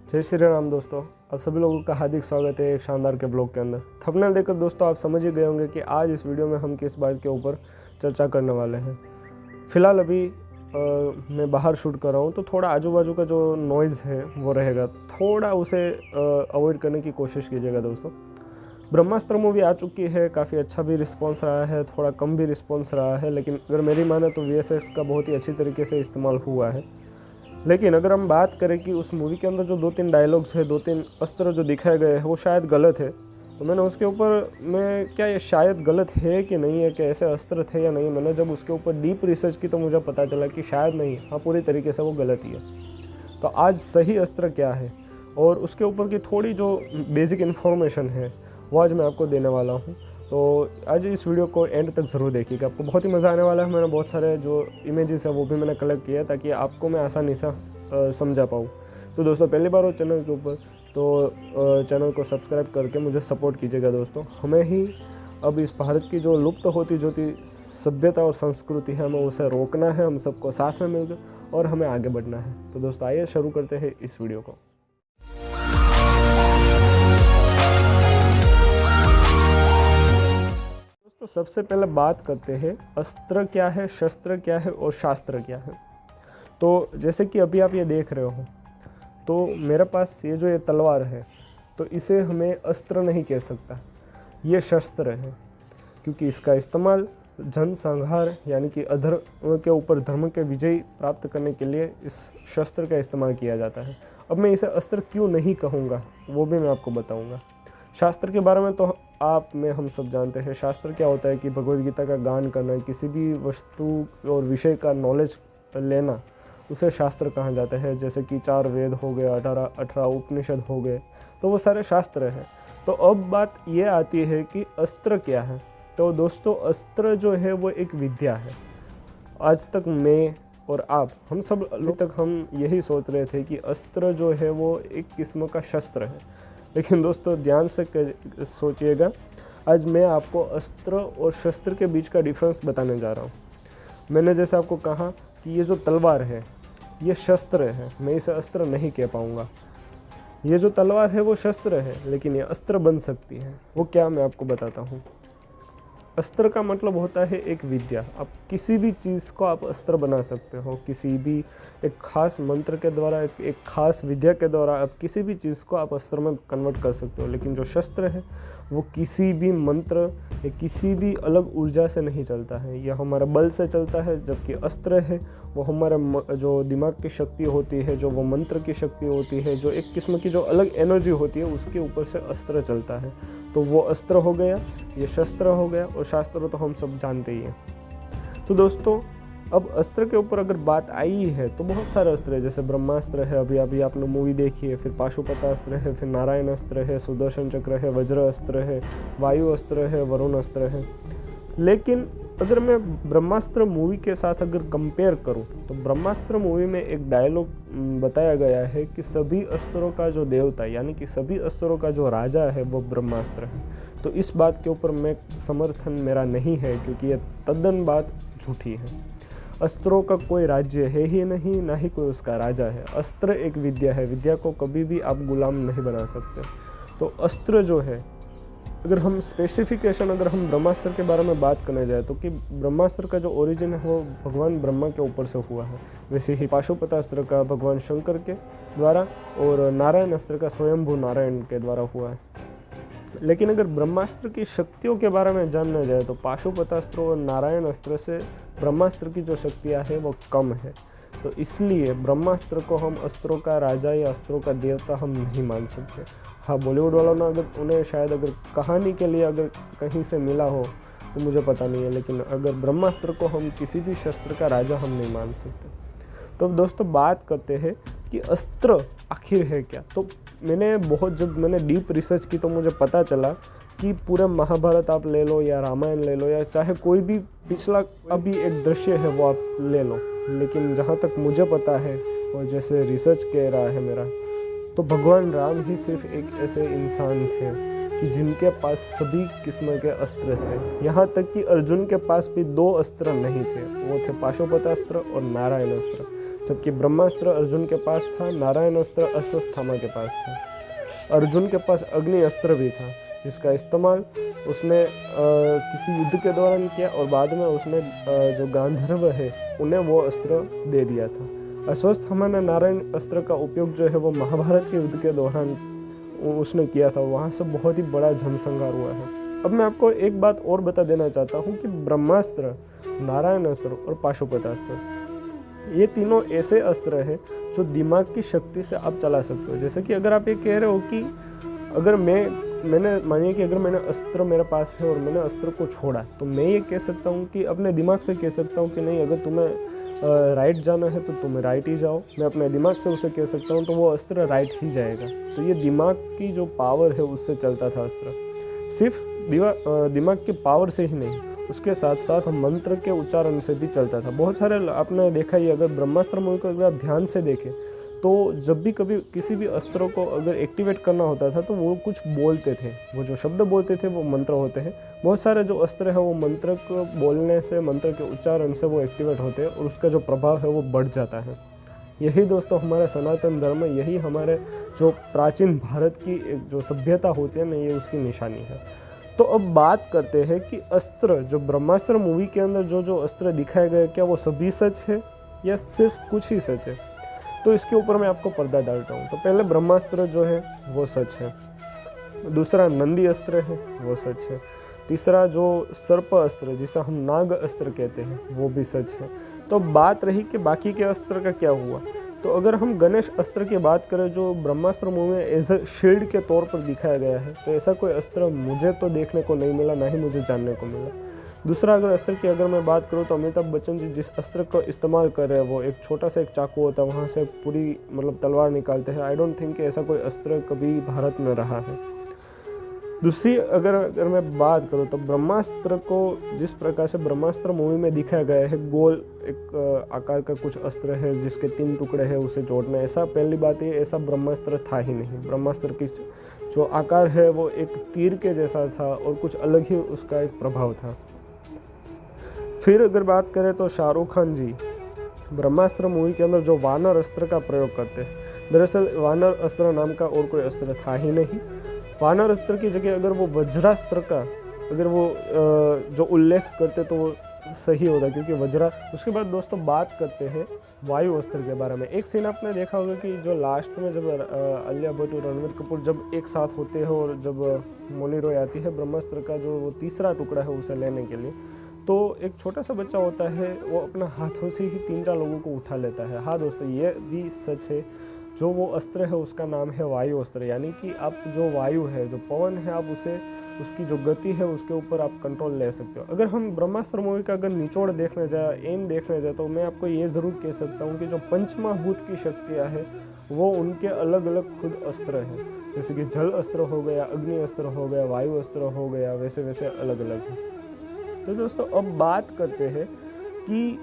जय श्री राम दोस्तों, आप सभी लोगों का हार्दिक स्वागत है एक शानदार के ब्लॉग के अंदर। थंबनेल देखकर दोस्तों आप समझ ही गए होंगे कि आज इस वीडियो में हम किस बात के ऊपर चर्चा करने वाले हैं। फ़िलहाल अभी मैं बाहर शूट कर रहा हूँ, तो थोड़ा आजू बाजू का जो नॉइज़ है वो रहेगा, थोड़ा उसे अवॉइड करने की कोशिश कीजिएगा दोस्तों। ब्रह्मास्त्र मूवी आ चुकी है, काफ़ी अच्छा भी रिस्पॉन्स रहा है, थोड़ा कम भी रिस्पॉन्स रहा है, लेकिन अगर मेरी माने तो VFX का बहुत ही अच्छी तरीके से इस्तेमाल हुआ है। लेकिन अगर हम बात करें कि उस मूवी के अंदर जो 2-3 डायलॉग्स है, 2-3 अस्त्र जो दिखाए गए हैं वो शायद गलत है, तो मैंने उसके ऊपर क्या ये शायद गलत है कि नहीं है, कि ऐसे अस्त्र थे या नहीं, मैंने जब उसके ऊपर डीप रिसर्च की तो मुझे पता चला कि शायद नहीं, हाँ पूरी तरीके से वो गलत ही है। तो आज सही अस्त्र क्या है और उसके ऊपर की थोड़ी जो बेसिक इन्फॉर्मेशन है वो आज मैं आपको देने वाला हूँ। तो आज इस वीडियो को एंड तक ज़रूर देखिएगा, आपको बहुत ही मज़ा आने वाला है। मैंने बहुत सारे जो इमेजेस है वो भी मैंने कलेक्ट किया ताकि आपको मैं आसानी से समझा पाऊँ। तो दोस्तों पहली बार हो चैनल के ऊपर तो चैनल को सब्सक्राइब करके मुझे सपोर्ट कीजिएगा दोस्तों। हमें ही अब इस भारत की जो लुप्त होती जो सभ्यता और संस्कृति है, हमें उसे रोकना है, हम सबको साथ में मिलकर और हमें आगे बढ़ना है। तो दोस्तों आइए शुरू करते हैं इस वीडियो को। तो सबसे पहले बात करते हैं अस्त्र क्या है, शस्त्र क्या है और शास्त्र क्या है। तो जैसे कि अभी आप ये देख रहे हो, तो मेरे पास ये तलवार है, तो इसे हमें अस्त्र नहीं कह सकता, ये शस्त्र है, क्योंकि इसका इस्तेमाल जन संहार यानी कि अधर्म के ऊपर धर्म के विजय प्राप्त करने के लिए इस शस्त्र का इस्तेमाल किया जाता है। अब मैं इसे अस्त्र क्यों नहीं कहूँगा वो भी मैं आपको बताऊँगा। शास्त्र के बारे में तो हम सब जानते हैं। शास्त्र क्या होता है कि भगवद गीता का गान करना, किसी भी वस्तु और विषय का नॉलेज लेना, उसे शास्त्र कहा जाता है। जैसे कि 4 वेद हो गए, 18 उपनिषद हो गए, तो वो सारे शास्त्र हैं। तो अब बात ये आती है कि अस्त्र क्या है। तो दोस्तों अस्त्र जो है वो एक विद्या है। आज तक मैं और आप, हम सब लोग तक हम यही सोच रहे थे कि अस्त्र जो है वो एक किस्म का शस्त्र है। लेकिन दोस्तों ध्यान से सोचिएगा, आज मैं आपको अस्त्र और शस्त्र के बीच का डिफरेंस बताने जा रहा हूँ। मैंने जैसे आपको कहा कि ये जो तलवार है ये शस्त्र है, मैं इसे अस्त्र नहीं कह पाऊँगा। ये जो तलवार है वो शस्त्र है, लेकिन ये अस्त्र बन सकती है। वो क्या, मैं आपको बताता हूँ। अस्त्र का मतलब होता है एक विद्या। आप किसी भी चीज़ को आप अस्त्र बना सकते हो, किसी भी एक खास मंत्र के द्वारा, एक खास विद्या के द्वारा आप किसी भी चीज़ को आप अस्त्र में कन्वर्ट कर सकते हो। लेकिन जो शस्त्र है वो किसी भी मंत्र या किसी भी अलग ऊर्जा से नहीं चलता है, यह हमारे बल से चलता है। जबकि अस्त्र है वो हमारे जो दिमाग की शक्ति होती है, जो वो मंत्र की शक्ति होती है, जो एक किस्म की जो अलग एनर्जी होती है, उसके ऊपर से अस्त्र चलता है। तो वो अस्त्र हो गया, ये शस्त्र हो गया, और शास्त्र तो हम सब जानते ही हैं। तो दोस्तों अब अस्त्र के ऊपर अगर बात आई है तो बहुत सारे अस्त्र है। जैसे ब्रह्मास्त्र है, अभी आपने मूवी देखी है, फिर पाशुपतास्त्र है, फिर नारायण अस्त्र है, सुदर्शन चक्र है, वज्र अस्त्र है, वायु अस्त्र है, वरुण अस्त्र है। लेकिन अगर मैं ब्रह्मास्त्र मूवी के साथ अगर कंपेयर करूं, तो ब्रह्मास्त्र मूवी में एक डायलॉग बताया गया है कि सभी अस्त्रों का जो देवता यानी कि सभी अस्त्रों का जो राजा है वो ब्रह्मास्त्र है। तो इस बात के ऊपर मैं समर्थन मेरा नहीं है, क्योंकि यह तद्दन बात झूठी है। अस्त्रों का कोई राज्य है ही नहीं, ना ही कोई उसका राजा है। अस्त्र एक विद्या है, विद्या को कभी भी आप गुलाम नहीं बना सकते। तो अस्त्र जो है, अगर हम स्पेसिफिकेशन अगर हम ब्रह्मास्त्र के बारे में बात करने जाए, तो कि ब्रह्मास्त्र का जो ओरिजिन है वो भगवान ब्रह्मा के ऊपर से हुआ है। वैसे ही पाशुपतास्त्र का भगवान शंकर के द्वारा और नारायण अस्त्र का स्वयंभू नारायण के द्वारा हुआ है। लेकिन अगर ब्रह्मास्त्र की शक्तियों के बारे में जानना जाए तो पाशुपतास्त्र और नारायण अस्त्र से ब्रह्मास्त्र की जो शक्तियाँ हैं वो कम है। तो इसलिए ब्रह्मास्त्र को हम अस्त्रों का राजा या अस्त्रों का देवता हम नहीं मान सकते। हाँ, बॉलीवुड वालों ने अगर उन्हें शायद अगर कहानी के लिए अगर कहीं से मिला हो तो मुझे पता नहीं है, लेकिन अगर ब्रह्मास्त्र को हम किसी भी शस्त्र का राजा हम नहीं मान सकते। तो दोस्तों बात करते हैं कि अस्त्र आखिर है क्या। तो जब मैंने डीप रिसर्च की तो मुझे पता चला कि पूरा महाभारत आप ले लो या रामायण ले लो या चाहे कोई भी पिछला अभी एक दृश्य है वो आप ले लो, लेकिन जहाँ तक मुझे पता है और जैसे रिसर्च कह रहा है मेरा, तो भगवान राम ही सिर्फ एक ऐसे इंसान थे कि जिनके पास सभी किस्म के अस्त्र थे। यहाँ तक कि अर्जुन के पास भी 2 अस्त्र नहीं थे, वो थे पाशुपतास्त्र और नारायण अस्त्र। जबकि ब्रह्मास्त्र अर्जुन के पास था, नारायण अस्त्र अश्वत्थामा के पास था। अर्जुन के पास अग्नि अस्त्र भी था, जिसका इस्तेमाल उसने किसी युद्ध के दौरान किया और बाद में उसने जो गांधर्व है उन्हें वो अस्त्र दे दिया था। अश्वत्थामा ने नारायण अस्त्र का उपयोग जो है वो महाभारत के युद्ध के दौरान उसने किया था, वहाँ से बहुत ही बड़ा जनसंहार हुआ है। अब मैं आपको एक बात और बता देना चाहता हूँ कि ब्रह्मास्त्र, नारायण अस्त्र और पाशुपतास्त्र, ये तीनों ऐसे अस्त्र हैं जो दिमाग की शक्ति से आप चला सकते हो। जैसे कि अगर आप ये कह रहे हो कि अगर मैंने मानिए कि अगर मैंने अस्त्र मेरे पास है और मैंने अस्त्र को छोड़ा, तो मैं ये कह सकता हूँ कि अपने दिमाग से कह सकता हूँ कि नहीं, अगर तुम्हें राइट जाना है तो तुम राइट ही जाओ। मैं अपने दिमाग से उसे कह सकता हूँ तो वो अस्त्र राइट ही जाएगा। तो ये दिमाग की जो पावर है उससे चलता था अस्त्र। सिर्फ दिमाग की पावर से ही नहीं, उसके साथ साथ मंत्र के उच्चारण से भी चलता था। बहुत सारे आपने देखा ही, अगर ब्रह्मास्त्र मूवी को अगर आप ध्यान से देखें तो जब भी कभी किसी भी अस्त्रों को अगर एक्टिवेट करना होता था तो वो कुछ बोलते थे, वो जो शब्द बोलते थे वो मंत्र होते हैं। बहुत सारे जो अस्त्र है वो मंत्र को बोलने से, मंत्र के उच्चारण से वो एक्टिवेट होते हैं और उसका जो प्रभाव है वो बढ़ जाता है। यही दोस्तों हमारा सनातन धर्म है, यही हमारे जो प्राचीन भारत की जो सभ्यता होती है ना, ये उसकी निशानी है। तो अब बात करते हैं कि अस्त्र, जो ब्रह्मास्त्र मूवी के अंदर जो अस्त्र दिखाए गए, क्या वो सभी सच है या सिर्फ कुछ ही सच है? तो इसके ऊपर मैं आपको पर्दा डालता हूँ। तो पहले ब्रह्मास्त्र जो है वो सच है, दूसरा नंदी अस्त्र है वो सच है, तीसरा जो सर्प अस्त्र जिसे हम नाग अस्त्र कहते हैं वो भी सच है। तो बात रही कि बाकी के अस्त्र का क्या हुआ। तो अगर हम गणेश अस्त्र की बात करें जो ब्रह्मास्त्र मूवी में एज अ शील्ड के तौर पर दिखाया गया है, तो ऐसा कोई अस्त्र मुझे तो देखने को नहीं मिला, ना ही मुझे जानने को मिला। दूसरा अगर अस्त्र की अगर मैं बात करूँ तो अमिताभ बच्चन जी जिस अस्त्र को इस्तेमाल कर रहे हैं वो एक छोटा सा एक चाकू होता है, वहाँ से पूरी मतलब तलवार निकालते हैं। आई डोंट थिंक कि ऐसा कोई अस्त्र कभी भारत में रहा है। दूसरी अगर मैं बात करूँ तो ब्रह्मास्त्र को जिस प्रकार से ब्रह्मास्त्र मूवी में दिखाया गया है, गोल एक आकार का कुछ अस्त्र है जिसके 3 टुकड़े हैं, उसे जोड़ना, ऐसा पहली बात ये ऐसा ब्रह्मास्त्र था ही नहीं। ब्रह्मास्त्र की जो आकार है वो एक तीर के जैसा था और कुछ अलग ही उसका एक प्रभाव था। फिर अगर बात करें तो शाहरुख खान जी ब्रह्मास्त्र मूवी के अंदर जो वानर अस्त्र का प्रयोग करते हैं, दरअसल वानर अस्त्र नाम का और कोई अस्त्र था ही नहीं। वानर अस्त्र की जगह अगर वो वज्रास्त्र का अगर वो जो उल्लेख करते तो वो सही होता, क्योंकि वज्रा। उसके बाद दोस्तों बात करते हैं वायु अस्त्र के बारे में। एक सीन आपने देखा होगा कि जो लास्ट में जब आलिया भट्ट और रणवीर कपूर जब एक साथ होते हैं और जब मौनी रॉय आती है ब्रह्मास्त्र का जो वो तीसरा टुकड़ा है उसे लेने के लिए, तो एक छोटा सा बच्चा होता है वो अपना हाथों से ही 3-4 लोगों को उठा लेता है। हाँ दोस्तों, ये भी सच है। जो वो अस्त्र है उसका नाम है वायु अस्त्र, यानी कि आप जो वायु है, जो पवन है, आप उसे उसकी जो गति है उसके ऊपर आप कंट्रोल ले सकते हो। अगर हम ब्रह्मास्त्र मूवी का अगर निचोड़ देखने जाए, एम देखने जाए, तो मैं आपको ये ज़रूर कह सकता हूँ कि जो पंचमहाभूत की शक्तियाँ हैं वो उनके अलग अलग खुद अस्त्र हैं। जैसे कि जल अस्त्र हो गया, अग्नि अस्त्र हो गया, वायु अस्त्र हो गया, वैसे वैसे अलग अलग है। तो दोस्तों अब बात करते हैं कि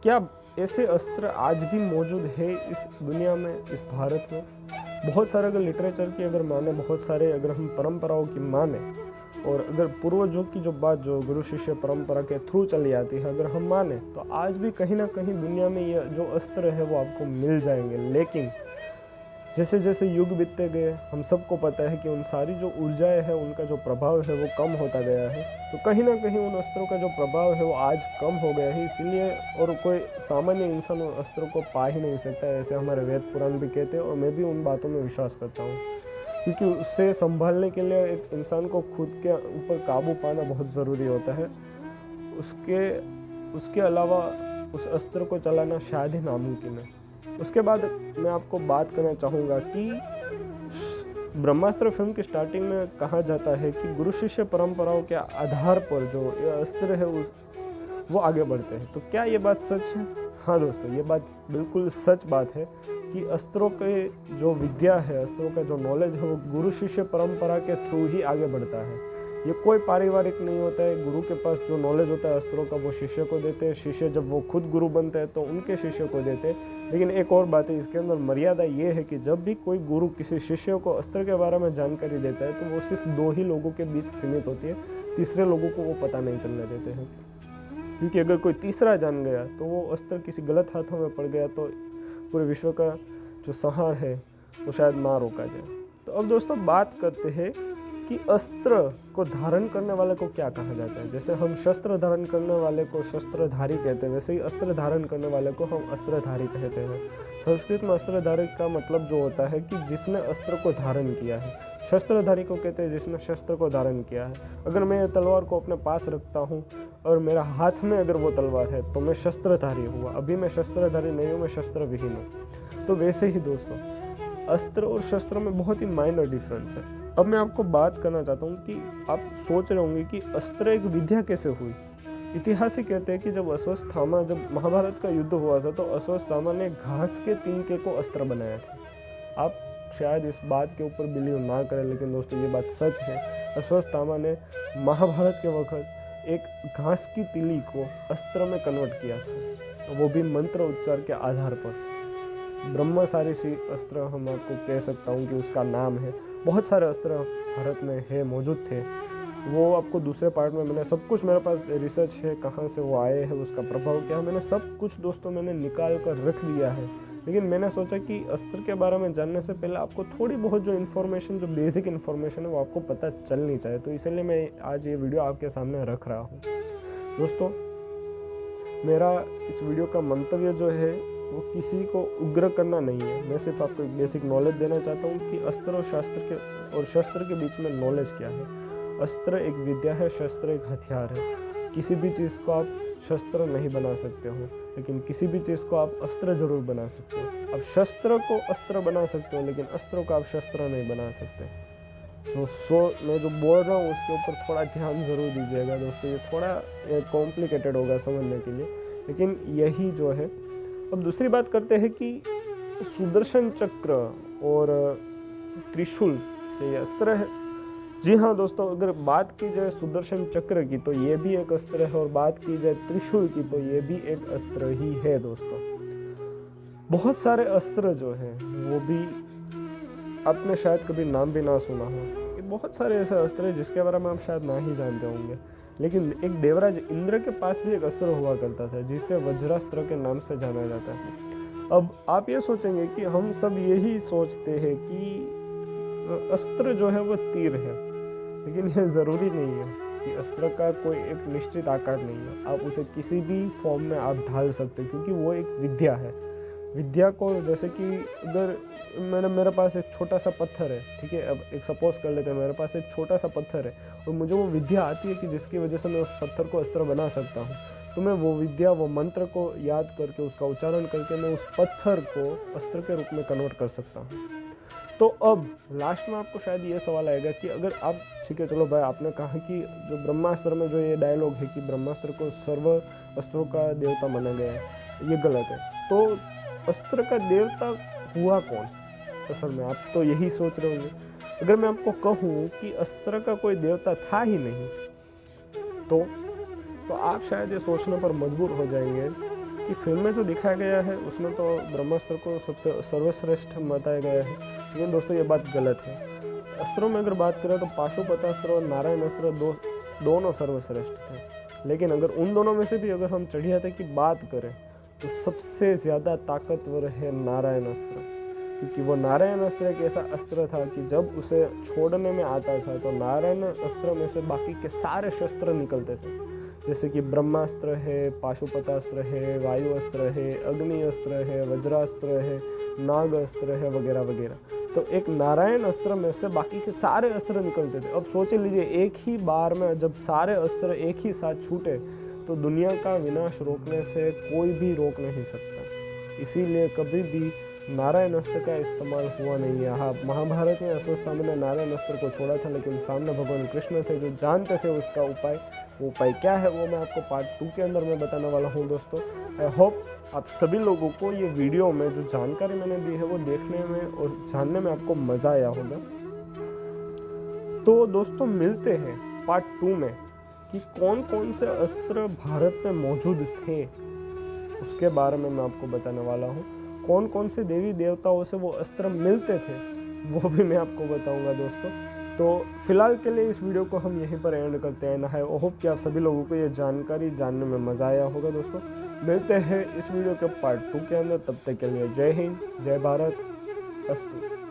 क्या ऐसे अस्त्र आज भी मौजूद है इस दुनिया में, इस भारत में। बहुत सारे अगर लिटरेचर की अगर माने, बहुत सारे अगर हम परंपराओं की माने, और अगर पूर्वजों की जो बात जो गुरु शिष्य परंपरा के थ्रू चली आती है अगर हम माने, तो आज भी कहीं ना कहीं दुनिया में ये जो अस्त्र है वो आपको मिल जाएंगे। लेकिन जैसे जैसे युग बीतते गए, हम सबको पता है कि उन सारी जो ऊर्जाएं हैं उनका जो प्रभाव है वो कम होता गया है। तो कहीं ना कहीं उन अस्त्रों का जो प्रभाव है वो आज कम हो गया है, इसीलिए और कोई सामान्य इंसान उन अस्त्रों को पा ही नहीं सकता है, ऐसे हमारे वेद पुराण भी कहते हैं। और मैं भी उन बातों में विश्वास करता हूँ, क्योंकि उससे संभालने के लिए एक इंसान को खुद के ऊपर काबू पाना बहुत ज़रूरी होता है। उसके अलावा उस अस्त्र को चलाना शायद ही नामुमकिन है। उसके बाद मैं आपको बात करना चाहूँगा कि ब्रह्मास्त्र फिल्म की स्टार्टिंग में कहा जाता है कि गुरु शिष्य परंपराओं के आधार पर जो ये अस्त्र है वो आगे बढ़ते हैं। तो क्या ये बात सच है? हाँ दोस्तों, ये बात बिल्कुल सच बात है कि अस्त्रों के जो विद्या है, अस्त्रों का जो नॉलेज है वो गुरु शिष्य परंपरा के थ्रू ही आगे बढ़ता है। ये कोई पारिवारिक नहीं होता है। गुरु के पास जो नॉलेज होता है अस्त्रों का वो शिष्य को देते हैं, शिष्य जब वो खुद गुरु बनते हैं तो उनके शिष्य को देते हैं। लेकिन एक और बात है, इसके अंदर मर्यादा ये है कि जब भी कोई गुरु किसी शिष्य को अस्त्र के बारे में जानकारी देता है तो वो सिर्फ 2 ही लोगों के बीच सीमित होती है, तीसरे लोगों को वो पता नहीं चलने देते हैं। क्योंकि अगर कोई तीसरा जान गया तो वो अस्त्र किसी गलत हाथों में पड़ गया तो पूरे विश्व का जो संहार है वो शायद ना रोका जाए। तो अब दोस्तों बात करते हैं कि अस्त्र को धारण करने वाले को क्या कहा जाता है। जैसे हम शस्त्र धारण करने वाले को शस्त्रधारी कहते हैं, वैसे ही अस्त्र धारण करने वाले को हम अस्त्रधारी कहते हैं। संस्कृत में अस्त्रधारी का मतलब जो होता है कि जिसने अस्त्र को धारण किया है। शस्त्रधारी को कहते हैं जिसने शस्त्र को धारण किया है। अगर मैं तलवार को अपने पास रखता हूँ और मेरा हाथ में अगर वो तलवार है तो मैं शस्त्रधारी हुआ। अभी मैं शस्त्रधारी नहीं हूँ, मैं शस्त्र विहीन हूँ। तो वैसे ही दोस्तों अस्त्र और शस्त्र में बहुत ही माइनर डिफरेंस है। अब मैं आपको बात करना चाहता हूँ कि आप सोच रहे होंगे कि अस्त्र एक विद्या कैसे हुई। इतिहास ही कहते हैं कि जब अश्वत्थामा, जब महाभारत का युद्ध हुआ था तो अश्वत्थामा ने घास के तिनके को अस्त्र बनाया था। आप शायद इस बात के ऊपर बिलीव ना करें, लेकिन दोस्तों ये बात सच है। अश्वत्थामा ने महाभारत के वक्त एक घास की तिली को अस्त्र में कन्वर्ट किया था, वो भी मंत्र उच्चार के आधार पर। ब्रह्मसारिसी अस्त्र हम आपको कह सकता हूँ कि उसका नाम है। बहुत सारे अस्त्र भारत में है, मौजूद थे। वो आपको दूसरे पार्ट में, मैंने सब कुछ, मेरे पास रिसर्च है कहाँ से वो आए हैं, उसका प्रभाव क्या है, मैंने सब कुछ दोस्तों मैंने निकाल कर रख दिया है। लेकिन मैंने सोचा कि अस्त्र के बारे में जानने से पहले आपको थोड़ी बहुत जो इन्फॉर्मेशन, जो बेसिक इन्फॉर्मेशन है वो आपको पता चलनी चाहिए। तो इसलिए मैं आज ये वीडियो आपके सामने रख रहा हूँ। दोस्तों मेरा इस वीडियो का मंतव्य जो है वो किसी को उग्र करना नहीं है। मैं सिर्फ आपको एक बेसिक नॉलेज देना चाहता हूँ कि अस्त्र और शस्त्र के बीच में नॉलेज क्या है। अस्त्र एक विद्या है, शस्त्र एक हथियार है। किसी भी चीज़ को आप शस्त्र नहीं बना सकते हो, लेकिन किसी भी चीज़ को आप अस्त्र जरूर बना सकते हो। आप शस्त्र को अस्त्र बना सकते हो, लेकिन अस्त्र को आप शस्त्र नहीं बना सकते। मैं जो बोल रहा हूँ उसके ऊपर थोड़ा ध्यान ज़रूर दीजिएगा दोस्तों। ये थोड़ा कॉम्प्लिकेटेड होगा समझने के लिए, लेकिन यही जो है। अब दूसरी बात करते हैं कि सुदर्शन चक्र और त्रिशूल ये अस्त्र है। जी हाँ दोस्तों, अगर बात की जाए सुदर्शन चक्र की तो ये भी एक अस्त्र है, और बात की जाए त्रिशूल की तो ये भी एक अस्त्र ही है दोस्तों। बहुत सारे अस्त्र जो हैं वो भी आपने शायद कभी नाम भी ना सुना हो। कि बहुत सारे ऐसे अस्त्र हैं जिसके बारे में आप शायद ना ही जानते होंगे, लेकिन एक देवराज इंद्र के पास भी एक अस्त्र हुआ करता था जिसे वज्रास्त्र के नाम से जाना जाता है। अब आप ये सोचेंगे कि हम सब यही सोचते हैं कि अस्त्र जो है वो तीर है, लेकिन यह ज़रूरी नहीं है कि अस्त्र का कोई एक निश्चित आकार नहीं है। आप उसे किसी भी फॉर्म में आप ढाल सकते हैं, क्योंकि वो एक विद्या है। विद्या को, जैसे कि अगर मेरे पास एक छोटा सा पत्थर है, ठीक है, अब एक सपोज कर लेते हैं मेरे पास एक छोटा सा पत्थर है और मुझे वो विद्या आती है कि जिसकी वजह से मैं उस पत्थर को अस्त्र बना सकता हूँ, तो मैं वो विद्या, वो मंत्र को याद करके, उसका उच्चारण करके मैं उस पत्थर को अस्त्र के रूप में कन्वर्ट कर सकता हूँ। तो अब लास्ट में आपको शायद ये सवाल आएगा कि अगर आप, ठीक है चलो भाई, आपने कहा कि जो ब्रह्मास्त्र में जो ये डायलॉग है कि ब्रह्मास्त्र को सर्व अस्त्रों का देवता माना गया है, ये गलत है। तो अस्त्र का देवता हुआ कौन असल में? आप तो यही सोच रहे होंगे। अगर मैं आपको कहूँ कि अस्त्र का कोई देवता था ही नहीं तो आप शायद ये सोचने पर मजबूर हो जाएंगे कि फिल्म में जो दिखाया गया है उसमें तो ब्रह्मास्त्र को सबसे सर्वश्रेष्ठ बताया गया है, लेकिन दोस्तों ये बात गलत है। अस्त्रों में अगर बात करें तो पाशुपतास्त्र और नारायण अस्त्र दोनों सर्वश्रेष्ठ थे, लेकिन अगर उन दोनों में से भी अगर हम चढ़ियाते की बात करें तो सबसे ज़्यादा ताकतवर है नारायण अस्त्र, क्योंकि वो नारायण अस्त्र एक ऐसा अस्त्र था कि जब उसे छोड़ने में आता था तो नारायण अस्त्र में से बाकी के सारे शस्त्र निकलते थे। जैसे कि ब्रह्मास्त्र है, पाशुपतास्त्र है, वायु अस्त्र है, अग्नि अस्त्र है, वज्रास्त्र है, नाग अस्त्र है, वगैरह वगैरह। तो एक नारायण अस्त्र में से बाकी के सारे अस्त्र निकलते थे। अब सोच लीजिए, एक ही बार में जब सारे अस्त्र एक ही साथ छूटे तो दुनिया का विनाश रोकने से कोई भी रोक नहीं सकता। इसीलिए कभी भी नारायण अस्त्र का इस्तेमाल हुआ नहीं है। हाँ, महाभारत में अश्वत्थामा ने नारायण अस्त्र को छोड़ा था, लेकिन सामने भगवान कृष्ण थे जो जानते थे उसका उपाय। वो उपाय क्या है वो मैं आपको पार्ट 2 के अंदर में बताने वाला हूँ दोस्तों। आई होप आप सभी लोगों को ये वीडियो में जो जानकारी मैंने दी है वो देखने में और जानने में आपको मज़ा आया होगा। तो दोस्तों मिलते हैं पार्ट 2 में कि कौन कौन से अस्त्र भारत में मौजूद थे, उसके बारे में मैं आपको बताने वाला हूँ। कौन कौन से देवी देवताओं से वो अस्त्र मिलते थे वो भी मैं आपको बताऊंगा दोस्तों। तो फिलहाल के लिए इस वीडियो को हम यहीं पर एंड करते हैं। आई होप कि आप सभी लोगों को ये जानकारी जानने में मज़ा आया होगा। दोस्तों मिलते हैं इस वीडियो के पार्ट 2 के अंदर, तब तक के लिए जय हिंद, जय भारत, अस्तु।